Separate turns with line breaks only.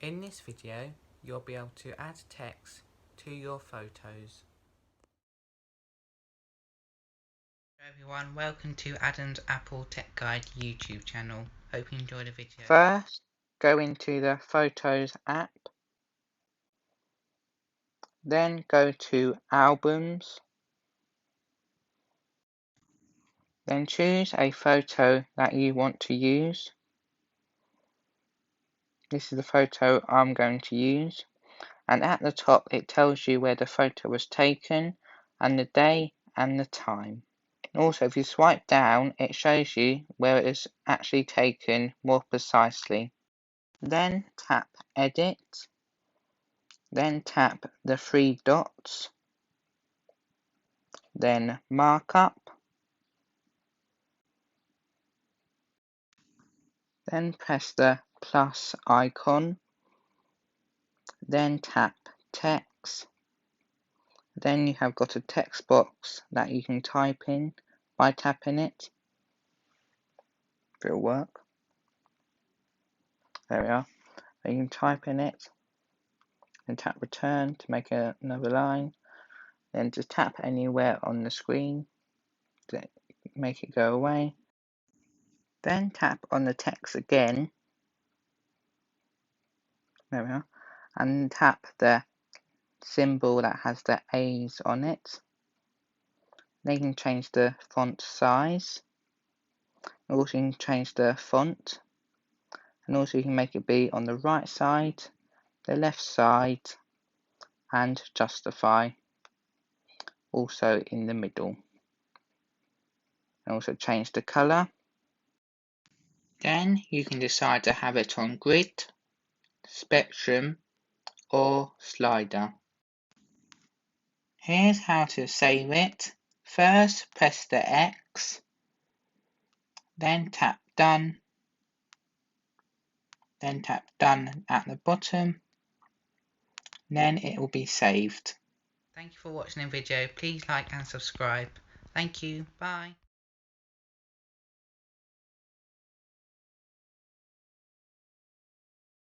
In this video, you'll be able to add text to your photos. Hello everyone, welcome to Adam's Apple Tech Guide YouTube channel. Hope you enjoyed the video.
First, go into the Photos app. Then go to Albums. Then choose a photo that you want to use. This is the photo I'm going to use. And at the top it tells you where the photo was taken and the day and the time. Also, if you swipe down, it shows you where it is actually taken more precisely. Then tap Edit. Then tap the three dots. Then Markup. Then press the plus icon. Then tap Text. Then you have got a text box that you can type in by tapping it. If it'll work. There we are. You can type in it. Then tap Return to make another line. Then just tap anywhere on the screen to make it go away. Then tap on the text again. There we are. And tap the symbol that has the A's on it. Then you can change the font size. Also you can change the font. And also you can make it be on the right side, the left side, and justify. Also in the middle. And also change the colour. Then you can decide to have it on grid, spectrum, or slider. Here's how to save it. First press the X, then tap Done, then tap Done at the bottom, then it will be saved. Thank you for watching the video. Please like and subscribe. Thank you. Bye.